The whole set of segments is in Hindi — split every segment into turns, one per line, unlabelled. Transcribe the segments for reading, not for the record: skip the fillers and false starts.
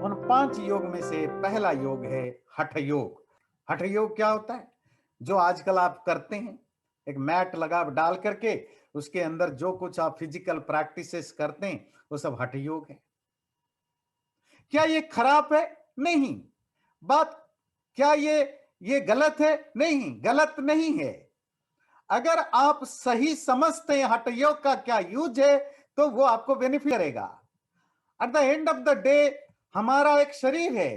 उन 5 योग में से पहला योग है हठ योग। हठ योग क्या होता है? जो आजकल आप करते हैं, एक मैट लगा डाल करके उसके अंदर जो कुछ आप फिजिकल प्रैक्टिसेस करते हैं, वो सब हठ योग है। क्या ये खराब है? नहीं। बात क्या ये गलत है? नहीं, गलत नहीं है। अगर आप सही समझते हैं हठ योग का क्या यूज है, तो वो आपको बेनिफिट करेगा। At the end of the day हमारा एक शरीर है।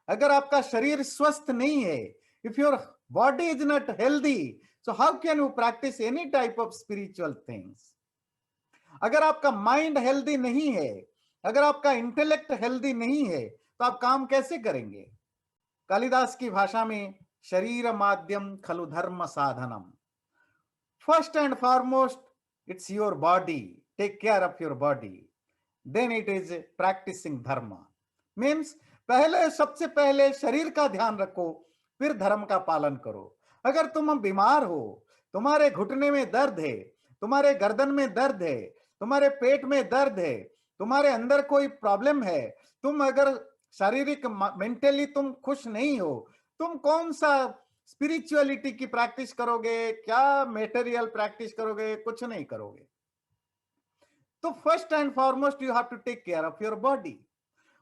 अगर आपका शरीर स्वस्थ नहीं है, if your body is not healthy, so how can you practice any type of spiritual things? अगर आपका माइंड हेल्दी नहीं है, अगर आपका इंटेलेक्ट हेल्दी नहीं है, तो आप काम कैसे करेंगे? कालिदास की भाषा में शरीर माध्यम खलु धर्म साधनम। First and foremost it's your body, take care of your body, then it is practising dharma. Means पहले, सबसे पहले शरीर का ध्यान रखो, फिर धर्म का पालन करो। अगर तुम बीमार हो, तुम्हारे घुटने में दर्द है, तुम्हारे गर्दन में दर्द है, तुम्हारे पेट में दर्द है, तुम्हारे अंदर कोई प्रॉब्लम है, तुम अगर शारीरिक मेंटली तुम खुश नहीं हो, तुम कौन सा स्पिरिचुअलिटी की प्रैक्टिस करोगे? क्या मेटेरियल प्रैक्टिस करोगे? कुछ नहीं करोगे। तो first and foremost you have to take care of your body.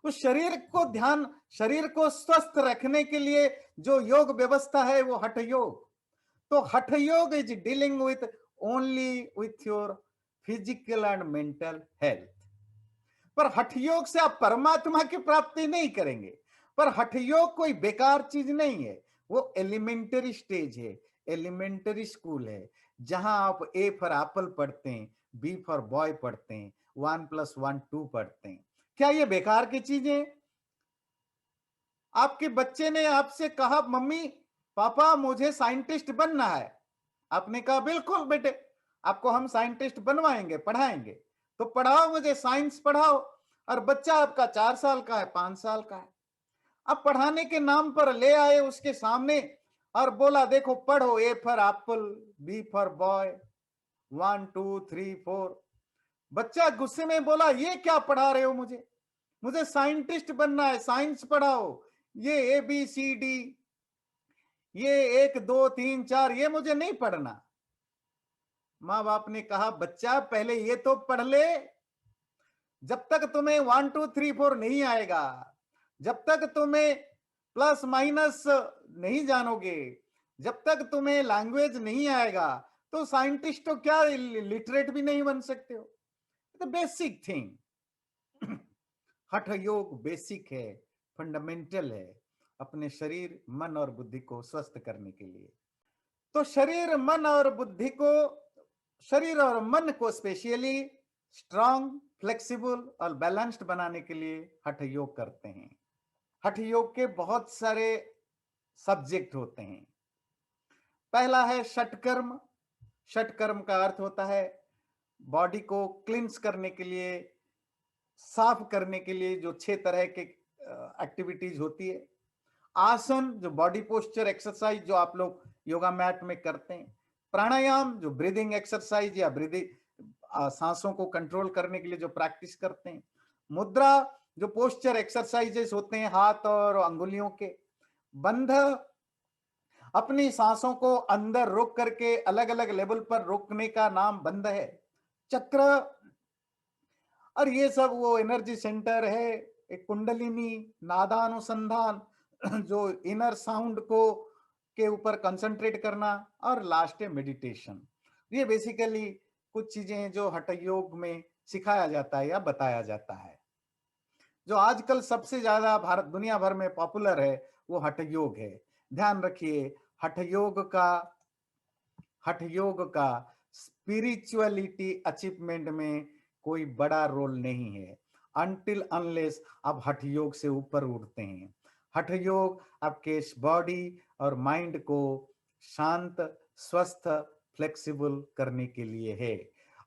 उस शरीर को स्वस्थ रखने के लिए जो योग व्यवस्था है वो हठ योग। तो हठ yoga is dealing with only with your physical and mental health. पर हठ योग से आप परमात्मा की प्राप्ति नहीं करेंगे। पर हठ योग कोई बेकार चीज नहीं है, वो एलिमेंटरी स्टेज है, एलिमेंटरी स्कूल है, जहां आप ए फॉर एप्पल पढ़ते हैं, बी फॉर बॉय पढ़ते हैं, 1+1 2 पढ़ते हैं। क्या ये बेकार की चीजें? आपके बच्चे ने आपसे कहा मम्मी पापा मुझे साइंटिस्ट बनना है, आपने कहा बिल्कुल बेटे, आपको हम साइंटिस्ट बनवाएंगे, पढ़ाएंगे, तो पढ़ाओ, मुझे साइंस पढ़ाओ। और बच्चा आपका 4 साल का है, 5 साल का है, अब पढ़ाने के नाम पर ले आए उसके सामने और बोला देखो पढ़ो, A for apple, B for boy, 1 2 3 4। बच्चा गुस्से में बोला ये क्या पढ़ा रहे हो मुझे साइंटिस्ट बनना है, साइंस पढ़ाओ, ये ABCD, ये 1 2 3 4 ये मुझे नहीं पढ़ना। माँ बाप ने कहा बच्चा पहले ये तो पढ़ ले, जब तक तुम्हें 1 2 3 4 नहीं आएगा, जब तक तुम्हें प्लस माइनस नहीं जानोगे, जब तक तुम्हें लैंग्वेज नहीं आएगा, तो साइंटिस्ट तो क्या लिटरेट भी नहीं बन सकते हो। तो बेसिक थिंग हठ योग बेसिक है, फंडामेंटल है अपने शरीर मन और बुद्धि को स्वस्थ करने के लिए। तो शरीर और मन को स्पेशली स्ट्रांग, फ्लेक्सिबल और बैलेंस्ड बनाने के लिए हठ योग करते हैं। हठ योग के बहुत सारे सब्जेक्ट होते हैं। पहला है षटकर्म। षटकर्म का अर्थ होता है बॉडी को क्लींस करने के लिए, साफ करने के लिए जो 6 तरह के एक्टिविटीज होती है। आसन जो बॉडी पोस्चर एक्सरसाइज जो आप लोग योगा मैट में करते हैं। प्राणायाम जो ब्रीदिंग एक्सरसाइज या ब्रीदिंग सांसों को कंट्रोल करने के लिए जो प्रैक्टिस करते हैं। मुद्रा जो पोस्चर एक्सरसाइजेस होते हैं हाथ और अंगुलियों के। बंध अपनी सांसों को अंदर रोक करके अलग अलग लेवल पर रोकने का नाम बंध है। चक्र और ये सब वो एनर्जी सेंटर है। एक कुंडलिनी नादानुसंधान जो इनर साउंड को के ऊपर कंसंट्रेट करना। और लास्ट है मेडिटेशन। ये बेसिकली कुछ चीजें हैं जो हठ योग में सिखाया जाता है या बताया जाता है। जो आजकल सबसे ज्यादा भारत दुनिया भर में पॉपुलर है वो हठ योग है। ध्यान रखिए हठ योग का स्पिरिचुअलिटी अचीवमेंट में कोई बड़ा रोल नहीं है अनटिल अनलेस आप हठ योग से ऊपर उठते हैं। हठ योग आपके बॉडी और माइंड को शांत, स्वस्थ, फ्लेक्सिबल करने के लिए है।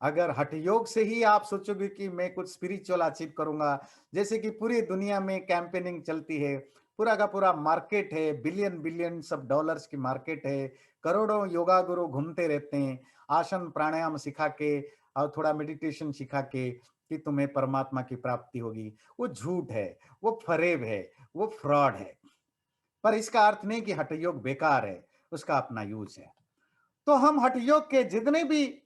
अगर हठ योग से ही आप सोचोगे कि मैं कुछ स्पिरिचुअल अचीव करूंगा, जैसे कि पूरी दुनिया में कैंपेनिंग चलती है, पूरा का पूरा मार्केट है, बिलियन बिलियंस ऑफ डॉलर्स की मार्केट है, करोड़ों योगा गुरु घूमते रहते हैं आसन प्राणायाम सिखा के और थोड़ा मेडिटेशन सिखा के कि तुम्हें परमात्मा की प्राप्ति होगी, वो झूठ है, वो फरेब है, वो फ्रॉड है। पर इसका अर्थ नहीं कि हठ योग बेकार है, उसका अपना यूज है। तो हम हठ योग के जितने भी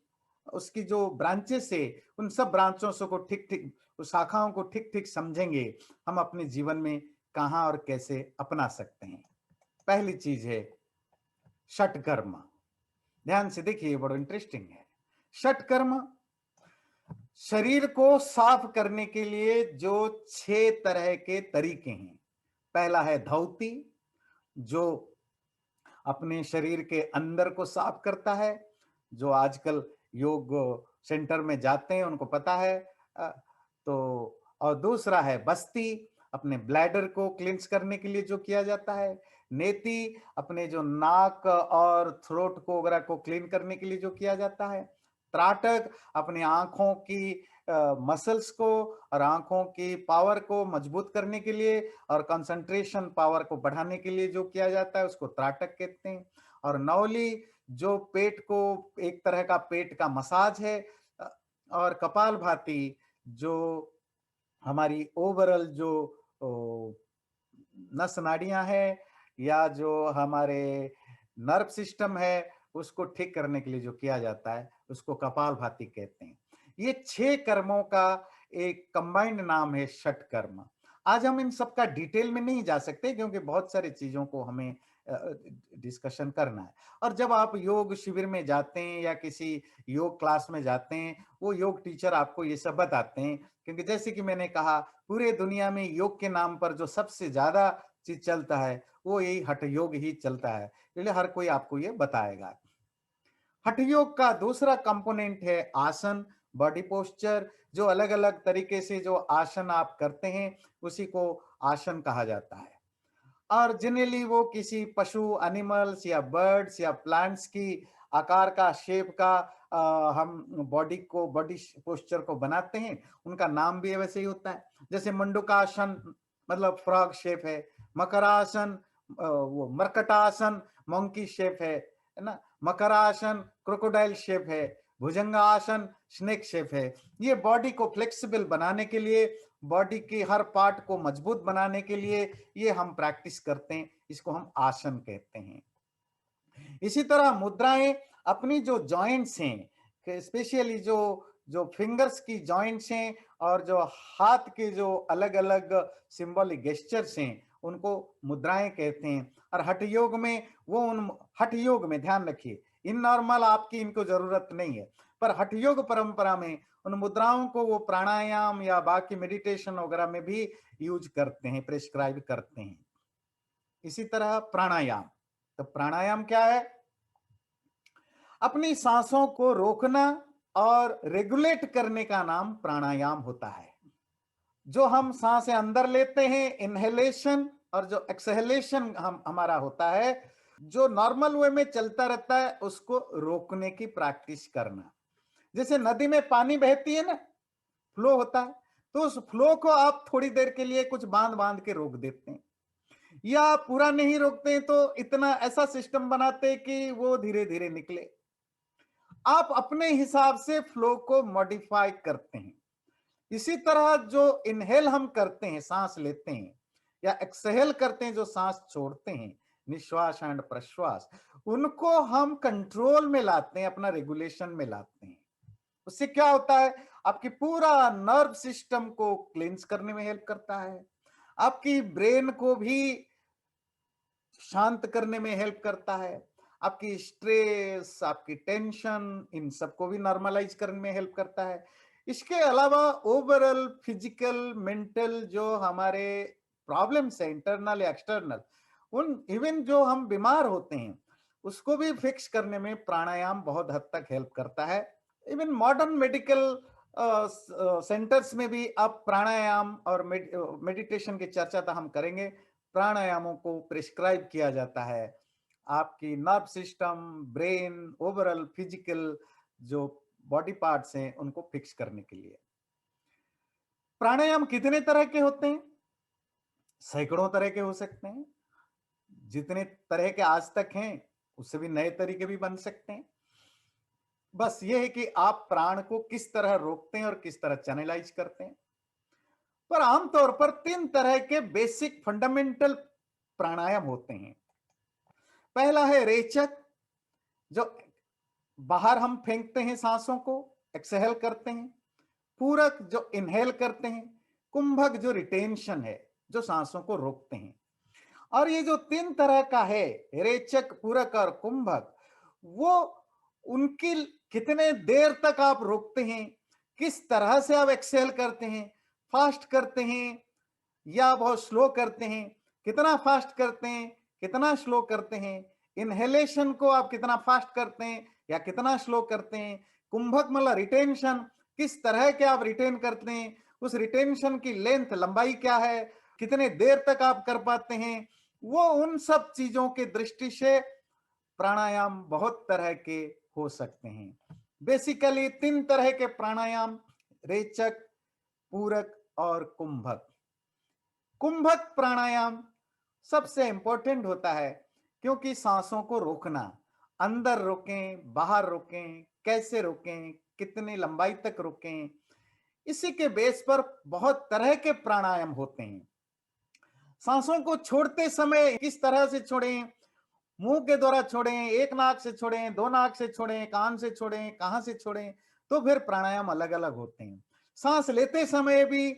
उसकी जो ब्रांचेस है, उन सब ब्रांचों से को ठीक ठीक, उस शाखाओं को ठीक ठीक समझेंगे, हम अपने जीवन में कहां और कैसे अपना सकते हैं। पहली चीज है षट कर्म। ध्यान से देखिए, बड़ा इंटरेस्टिंग है। षट कर्म शरीर को साफ करने के लिए जो 6 तरह के तरीके हैं। पहला है धौती, जो अपने शरीर के अंदर को साफ करता है। जो आजकल योग सेंटर में जाते हैं उनको पता है। तो और दूसरा है बस्ती, अपने ब्लैडर को क्लींस करने के लिए जो किया जाता है। नेति, अपने जो नाक और थ्रोट को वगैरह को क्लीन करने के लिए जो किया जाता है। त्राटक, अपनी आंखों की मसल्स को और आंखों की पावर को मजबूत करने के लिए और कंसंट्रेशन पावर को बढ़ाने के लिए जो किया जाता है, उसको त्राटक कहते हैं। और नौली, जो पेट को, एक तरह का पेट का मसाज है। और कपालभाति, जो हमारी ओवरऑल जो नस नाड़ियां हैं या जो हमारे नर्व सिस्टम है, उसको ठीक करने के लिए जो किया जाता है, उसको कपालभाति कहते हैं। ये 6 कर्मों का एक कंबाइंड नाम है षट कर्म। आज हम इन सब का डिटेल में नहीं जा सकते क्योंकि बहुत सारी चीजों को हमें डिस्कशन करना है। और जब आप योग शिविर में जाते हैं या किसी योग क्लास में जाते हैं, वो योग टीचर आपको ये सब बताते हैं। क्योंकि जैसे कि मैंने कहा, पूरे दुनिया में योग के नाम पर जो सबसे ज्यादा चीज चलता है, वो यही हठ योग ही चलता है, इसलिए हर कोई आपको ये बताएगा। हठ योग का दूसरा कंपोनेंट है आसन, बॉडी पोस्चर। जो अलग अलग तरीके से जो आसन आप करते हैं, उसी को आसन कहा जाता है। और जनरली वो किसी पशु, एनिमल्स या बर्ड्स या प्लांट्स की आकार का, शेप का हम बॉडी पोस्चर को बनाते हैं, उनका नाम भी वैसे ही होता है। जैसे मंडूकासन मतलब फ्रॉग शेप है, मकरासन वो मरकटासन मंकी शेप है ना, मकरासन क्रोकोडाइल शेप है, भुजंगासन स्नेक शेप है। ये बॉडी को फ्लेक्सिबल बनाने के लिए, बॉडी की हर पार्ट को मजबूत बनाने के लिए ये हम प्रैक्टिस करते हैं, इसको हम आसन कहते हैं। इसी तरह मुद्राएं, अपनी जो जॉइंट्स हैं, स्पेशली जो जो फिंगर्स की जॉइंट्स हैं और जो हाथ के जो अलग अलग सिंबॉलिक गेस्चर्स हैं, उनको मुद्राएं कहते हैं। और हठ योग में वो उन हठ योग में ध्यान रखिए, इन नॉर्मल आपकी इनको जरूरत नहीं है, पर हठ योग परंपरा में उन मुद्राओं को वो प्राणायाम या बाकी मेडिटेशन वगैरह में भी यूज करते हैं, प्रिस्क्राइब करते हैं। इसी तरह प्राणायाम, तो प्राणायाम क्या है? अपनी सांसों को रोकना और रेगुलेट करने का नाम प्राणायाम होता है। जो हम सांसें अंदर लेते हैं, इनहेलेशन, और जो एक्सहेलेशन हमारा होता है, जो नॉर्मल वे में चलता रहता है, उसको रोकने की प्रैक्टिस करना। जैसे नदी में पानी बहती है ना, फ्लो होता है, तो उस फ्लो को आप थोड़ी देर के लिए कुछ बांध बांध के रोक देते हैं, या पूरा नहीं रोकते हैं तो इतना ऐसा सिस्टम बनाते हैं कि वो धीरे धीरे निकले। आप अपने हिसाब से फ्लो को मॉडिफाई करते हैं। इसी तरह जो इनहेल हम करते हैं, सांस लेते हैं, या एक्सहेल करते हैं, जो सांस छोड़ते हैं, निश्वास एंड प्रश्वास, उनको हम कंट्रोल में लाते हैं, अपना रेगुलेशन में लाते हैं। उससे क्या होता है? आपकी पूरा नर्व सिस्टम को क्लींस करने में हेल्प करता है, आपकी ब्रेन को भी शांत करने में हेल्प करता है, आपकी स्ट्रेस, आपकी टेंशन, इन सबको भी नॉर्मलाइज करने में हेल्प करता है। इसके अलावा ओवरऑल फिजिकल, मेंटल जो हमारे प्रॉब्लम्स है, इंटरनल या एक्सटर्नल, उन इवन जो हम बीमार होते हैं, उसको भी फिक्स करने में प्राणायाम बहुत हद तक हेल्प करता है। इवन मॉडर्न मेडिकल सेंटर्स में भी अब प्राणायाम और मेडिटेशन की चर्चा तो हम करेंगे, प्राणायामों को प्रिस्क्राइब किया जाता है आपकी nerve system, brain, overall physical जो बॉडी पार्ट्स हैं, उनको फिक्स करने के लिए। प्राणायाम कितने तरह के होते हैं? सैकड़ों तरह के हो सकते हैं। जितने तरह के आज तक हैं, उससे भी नए तरीके भी बन सकते हैं। बस ये है कि आप प्राण को किस तरह रोकते हैं और किस तरह चैनलाइज करते हैं। पर आमतौर पर 3 तरह के बेसिक फंडामेंटल प्राणायाम होते हैं। पहला है रेचक, जो बाहर हम फेंकते हैं सांसों को, एक्सहेल करते हैं। पूरक, जो इनहेल करते हैं। कुंभक, जो रिटेंशन है, जो सांसों को रोकते हैं। और ये जो 3 तरह का है, रेचक, पूरक और कुंभक, वो उनकी कितने देर तक आप रोकते हैं, किस तरह से आप एक्सहेल करते हैं, फास्ट करते हैं या बहुत स्लो करते हैं, कितना फास्ट करते हैं, कितना स्लो करते हैं, इनहेलेशन को आप कितना फास्ट करते हैं या कितना स्लो करते हैं, कुंभक मतलब रिटेंशन, किस तरह के आप रिटेन करते हैं, उस रिटेंशन की लेंथ, लंबाई क्या है, कितने देर तक आप कर पाते हैं, वो उन सब चीजों की दृष्टि से प्राणायाम बहुत तरह के हो सकते हैं। बेसिकली 3 तरह के प्राणायाम, रेचक, पूरक और कुंभक। कुंभक प्राणायाम सबसे इंपॉर्टेंट होता है, क्योंकि सांसों को रोकना, अंदर रोकें, बाहर रोकें, कैसे रोकें, कितनी लंबाई तक रोकें, इसी के बेस पर बहुत तरह के प्राणायाम होते हैं। सांसों को छोड़ते समय किस तरह से छोड़ें, मुंह के द्वारा छोड़ें, एक नाक से छोड़ें, दो नाक से छोड़ें, कान से छोड़ें, कहां से छोड़ें, तो फिर प्राणायाम अलग अलग होते हैं। सांस लेते समय भी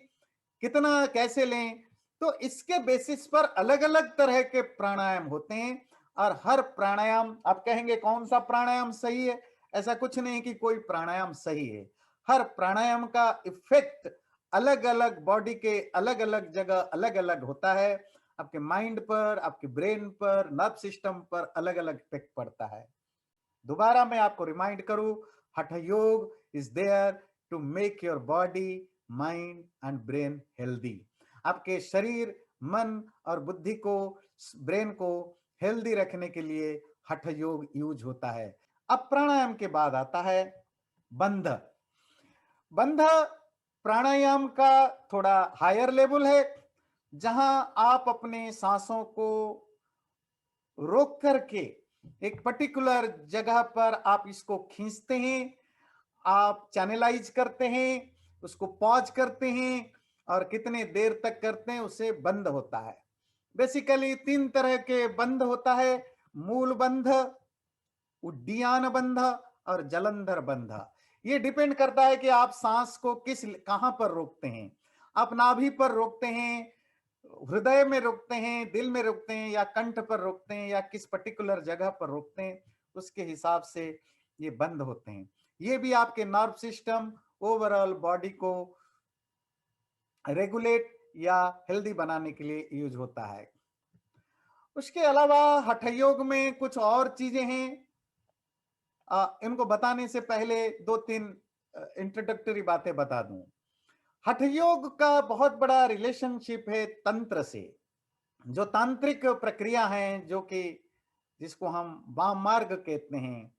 कितना कैसे लें, तो इसके बेसिस पर अलग अलग तरह के प्राणायाम होते हैं। और हर प्राणायाम, आप कहेंगे कौन सा प्राणायाम सही है, ऐसा कुछ नहीं कि कोई प्राणायाम सही है। हर प्राणायाम का इफेक्ट अलग अलग बॉडी के अलग अलग जगह अलग अलग होता है। आपके माइंड पर, आपके ब्रेन पर, नर्व सिस्टम पर अलग अलग इफेक्ट पड़ता है। दोबारा मैं आपको रिमाइंड करूं, Hatha yoga is there to make your body, mind and brain healthy. आपके शरीर, मन और बुद्धि को, ब्रेन को हेल्दी रखने के लिए हठ योग यूज होता है। अब प्राणायाम के बाद आता है बंध। बंध प्राणायाम का थोड़ा हायर लेवल है, जहां आप अपने सांसों को रोक करके एक पर्टिकुलर जगह पर आप इसको खींचते हैं, आप चैनलाइज करते हैं, उसको पॉज करते हैं और कितने देर तक करते हैं, उसे बंद होता है। बेसिकली 3 तरह के बंद होता है, मूल बंध, उड्डीयान बंध और जलंधर बंध। ये डिपेंड करता है कि आप सांस को कहां पर रोकते हैं। आप नाभि पर रोकते हैं, हृदय में रोकते हैं, दिल में रोकते हैं, या कंठ पर रोकते हैं, या किस पर्टिकुलर जगह पर रोकते हैं, उसके हिसाब से ये बंद होते हैं। ये भी आपके नर्व सिस्टम, ओवरऑल बॉडी को रेगुलेट या हेल्दी बनाने के लिए यूज होता है। उसके अलावा हठ योग में कुछ और चीजें हैं। इनको बताने से पहले 2-3 इंट्रोडक्टरी बातें बता दूं। हठ योग का बहुत बड़ा रिलेशनशिप है तंत्र से। जो तांत्रिक प्रक्रिया है, जो कि जिसको हम वाम मार्ग कहते हैं,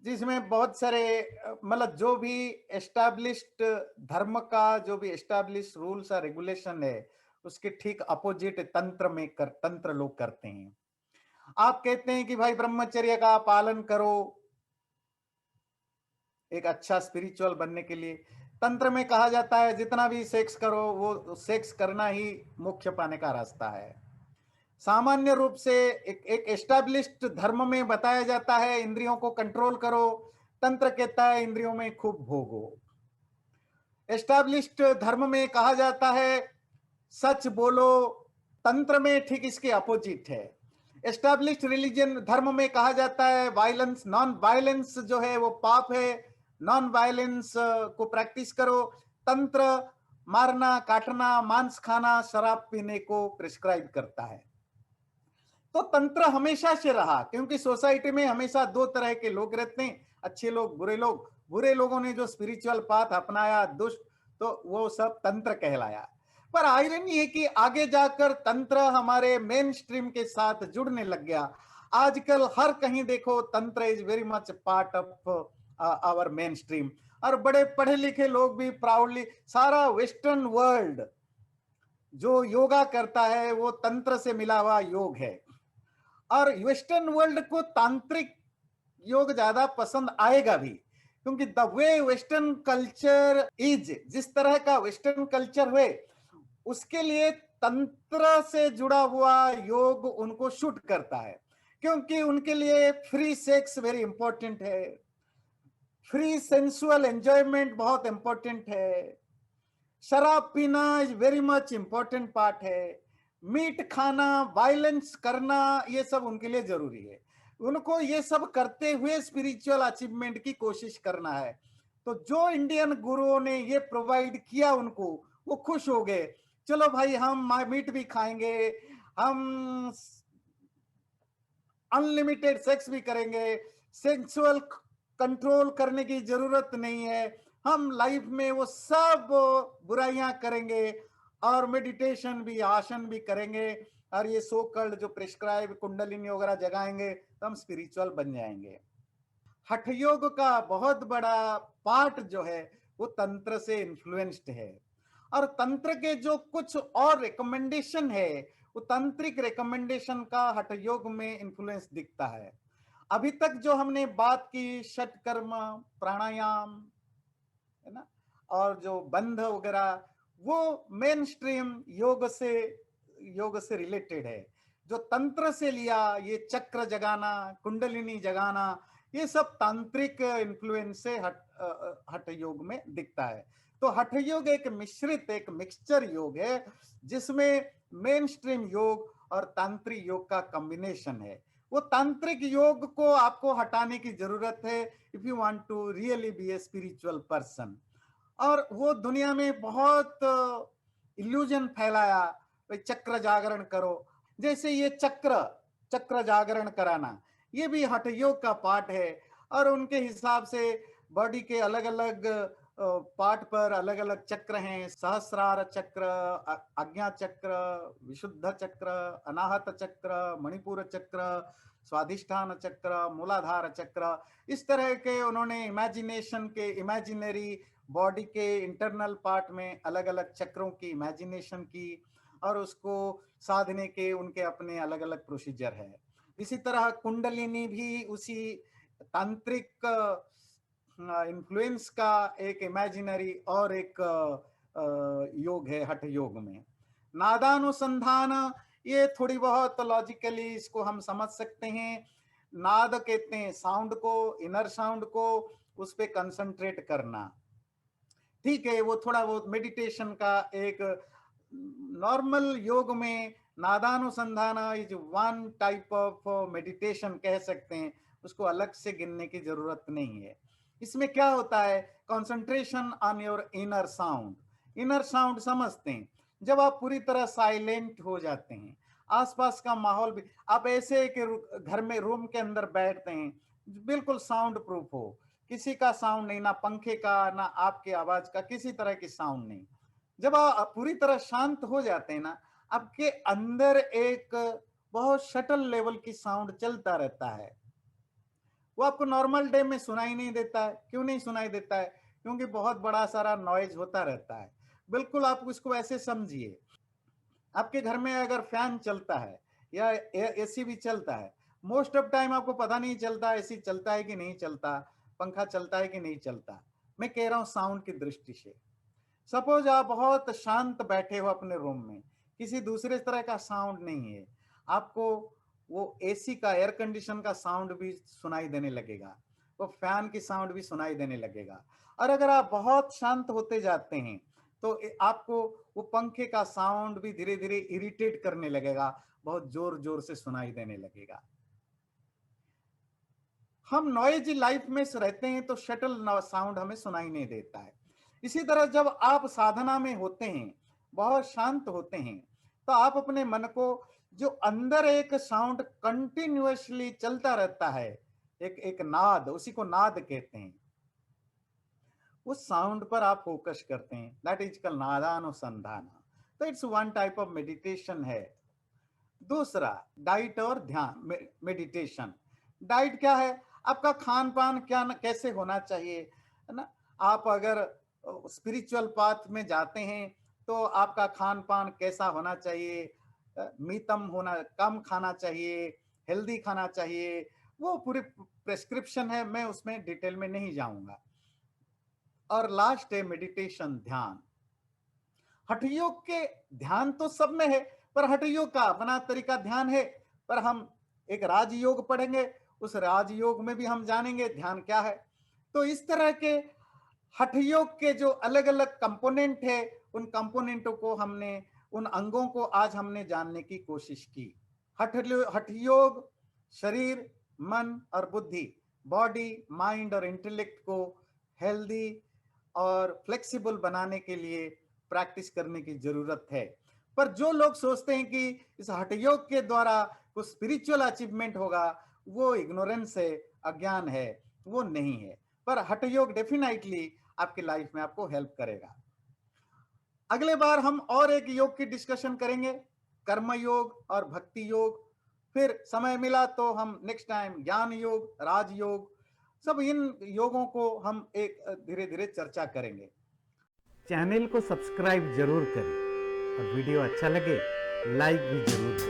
जिसमें बहुत सारे मतलब जो भी एस्टैब्लिश्ड धर्म का जो भी एस्टैब्लिश्ड रूल्स और रेगुलेशन है, उसके ठीक अपोजिट तंत्र लोग करते हैं। आप कहते हैं कि भाई ब्रह्मचर्य का पालन करो एक अच्छा स्पिरिचुअल बनने के लिए। तंत्र में कहा जाता है जितना भी सेक्स करो, वो सेक्स करना ही मोक्ष पाने का रास्ता है। सामान्य रूप से एक एस्टैब्लिश्ड धर्म में बताया जाता है इंद्रियों को कंट्रोल करो, तंत्र कहता है इंद्रियों में खूब भोगो। एस्टैब्लिश्ड धर्म में कहा जाता है सच बोलो, तंत्र में ठीक इसके अपोजिट है। एस्टैब्लिश्ड रिलीजन धर्म में कहा जाता है वायलेंस, नॉन वायलेंस जो है वो पाप है, नॉन वायलेंस को प्रैक्टिस करो। तंत्र मारना, काटना, मांस खाना, शराब पीने को प्रिस्क्राइब करता है। तो तंत्र हमेशा से रहा, क्योंकि सोसाइटी में हमेशा 2 तरह के लोग रहते हैं, अच्छे लोग, बुरे लोग। बुरे लोगों ने जो स्पिरिचुअल पाथ अपनाया, दुष्ट, तो वो सब तंत्र कहलाया। पर आयरनी है कि आगे जाकर तंत्र हमारे मेन स्ट्रीम के साथ जुड़ने लग गया। आजकल हर कहीं देखो tantra is very much part of our mainstream. और बड़े पढ़े लिखे लोग भी प्राउडली, सारा वेस्टर्न वर्ल्ड जो योगा करता है वो तंत्र से मिला हुआ योग है। और वेस्टर्न वर्ल्ड को तांत्रिक योग ज्यादा पसंद आएगा भी, क्योंकि the way western culture is, जिस तरह का वेस्टर्न कल्चर हुए उसके लिए तंत्र से जुड़ा हुआ योग उनको शूट करता है, क्योंकि उनके लिए फ्री सेक्स वेरी इंपॉर्टेंट है, फ्री सेंसुअल एंजॉयमेंट बहुत इंपॉर्टेंट है, शराब पीना is very much important part है, मीट खाना, वायलेंस करना, ये सब उनके लिए जरूरी है। उनको ये सब करते हुए स्पिरिचुअल अचीवमेंट की कोशिश करना है। तो जो इंडियन गुरुओं ने ये प्रोवाइड किया उनको, वो खुश हो गए, चलो भाई हम मीट भी खाएंगे, हम अनलिमिटेड सेक्स भी करेंगे, सेक्सुअल कंट्रोल करने की जरूरत नहीं है, हम लाइफ में वो सब बुराइयां करेंगे और मेडिटेशन भी, आसन भी करेंगे, और ये सो कल्ड जो प्रिस्क्राइब कुंडलिनी वगैरह जगाएंगे तो हम स्पिरिचुअल बन जाएंगे। हठ योग का बहुत बड़ा पार्ट जो है वो तंत्र से इन्फ्लुएंस्ड है, और तंत्र के जो कुछ और रिकमेंडेशन है वो तांत्रिक रिकमेंडेशन का हठ योग में इन्फ्लुएंस दिखता है। अभी तक जो हमने बात की षट कर्म, प्राणायाम, है ना, और जो बंध वगैरह, वो मेन स्ट्रीम योग से रिलेटेड है। जो तंत्र से लिया, ये चक्र जगाना, कुंडलिनी जगाना, ये सब तांत्रिक इन्फ्लुएंस से हठ योग में दिखता है। तो हठ योग एक मिश्रित, एक मिक्सचर योग है, जिसमें मेन स्ट्रीम योग और तांत्रिक योग का कॉम्बिनेशन है। वो तांत्रिक योग को आपको हटाने की जरूरत है if you want to really be a spiritual person. और वो दुनिया में बहुत इल्यूजन फैलाया, भाई चक्र जागरण करो, जैसे ये चक्र चक्र जागरण कराना, ये भी हठ योग का पार्ट है। और उनके हिसाब से बॉडी के अलग अलग पार्ट पर अलग अलग चक्र हैं, सहस्रार चक्र, आज्ञा चक्र, विशुद्ध चक्र, अनाहत चक्र, मणिपुर चक्र, स्वाधिष्ठान चक्र, मूलाधार चक्र, इस तरह के उन्होंने इमेजिनेशन के, इमेजिनरी बॉडी के इंटरनल पार्ट में अलग अलग चक्रों की इमेजिनेशन की, और उसको साधने के उनके अपने अलग अलग प्रोसीजर है। इसी तरह कुंडलिनी भी उसी तांत्रिक इन्फ्लुएंस का एक इमेजिनरी और एक योग है हठ योग में। नादानुसंधान, ये थोड़ी बहुत लॉजिकली इसको हम समझ सकते हैं। नाद कहते हैं साउंड को, इनर साउंड को, उस पे कंसंट्रेट करना, ठीक है, वो थोड़ा बहुत मेडिटेशन का एक नॉर्मल योग में nadanusandhan is one type of meditation कह सकते हैं, उसको अलग से गिनने की जरूरत नहीं है। इसमें क्या होता है, concentration on your inner sound. Inner sound समझते हैं, जब आप पूरी तरह साइलेंट हो जाते हैं, आसपास का माहौल भी, आप ऐसे कि घर में रूम के अंदर बैठते हैं, बिल्कुल साउंड प्रूफ हो, किसी का साउंड नहीं, ना पंखे का, ना आपके आवाज का, किसी तरह की साउंड नहीं। जब आप पूरी तरह शांत हो जाते हैं ना, आपके अंदर एक बहुत शटल लेवल की साउंड चलता रहता है। वो आपको नॉर्मल डे में सुनाई नहीं देता है। क्यों नहीं सुनाई देता है? क्योंकि बहुत बड़ा सारा नॉइज होता रहता है। बिल्कुल आप इसको ऐसे समझिए, आपके घर में अगर फैन चलता है या एसी भी चलता है, मोस्ट ऑफ टाइम आपको पता नहीं चलता एसी चलता है कि नहीं चलता, पंखा चलता है कि नहीं चलता। मैं कह रहा हूं साउंड की दृष्टि से। सपोज आप बहुत शांत बैठे हो अपने रूम में, किसी दूसरे तरह का साउंड नहीं है, आपको वो एसी का, एयर कंडीशन का साउंड भी सुनाई देने लगेगा, वो फैन की साउंड भी सुनाई देने लगेगा। और अगर आप बहुत शांत होते जाते हैं तो आपको वो पंखे का साउंड भी धीरे धीरे इरिटेट करने लगेगा, बहुत जोर जोर से सुनाई देने लगेगा। हम नॉइजी लाइफ में रहते हैं तो शटल साउंड हमें सुनाई नहीं देता है। इसी तरह जब आप साधना में होते हैं, बहुत शांत होते हैं, तो आप अपने मन को, जो अंदर एक साउंड कंटिन्यूअसली चलता रहता है, एक एक नाद, उसी को नाद कहते हैं, उस साउंड पर आप फोकस करते हैं, दैट इज कॉल्ड नादानुसंधान। तो it's one type of meditation है। दूसरा, डाइट और ध्यान, मेडिटेशन। डाइट क्या है? आपका खान पान क्या कैसे होना चाहिए, है ना। आप अगर स्पिरिचुअल पाथ में जाते हैं तो आपका खान पान कैसा होना चाहिए, मितम होना, कम खाना चाहिए, हेल्दी खाना चाहिए, वो पूरे प्रेस्क्रिप्शन है, मैं उसमें डिटेल में नहीं जाऊंगा। और लास्ट है मेडिटेशन, ध्यान। हठ योग के ध्यान तो सब में है, पर हठ योग का अपना तरीका ध्यान है। पर हम एक राजयोग पढ़ेंगे, उस राजयोग में भी हम जानेंगे ध्यान क्या है। तो इस तरह के हठ योग के जो अलग अलग कंपोनेंट है, उन कंपोनेंटों को हमने, उन अंगों को आज हमने जानने की कोशिश की। हठ योग शरीर, मन और बुद्धि, बॉडी, माइंड और इंटेलेक्ट को हेल्दी और फ्लेक्सिबल बनाने के लिए प्रैक्टिस करने की जरूरत है। पर जो लोग सोचते हैं कि इस हठ योग के द्वारा कुछ स्पिरिचुअल अचीवमेंट होगा, वो इग्नोरेंस है, अज्ञान है, वो नहीं है। पर हठ योग डेफिनेटली आपकी लाइफ में आपको हेल्प करेगा। अगले बार हम और एक योग की डिस्कशन करेंगे, कर्म योग और भक्ति योग। फिर समय मिला तो हम नेक्स्ट टाइम ज्ञान योग, राजयोग, सब इन योगों को हम एक धीरे धीरे चर्चा करेंगे। चैनल को सब्सक्राइब जरूर करें और वीडियो अच्छा लगे लाइक भी जरूर करें।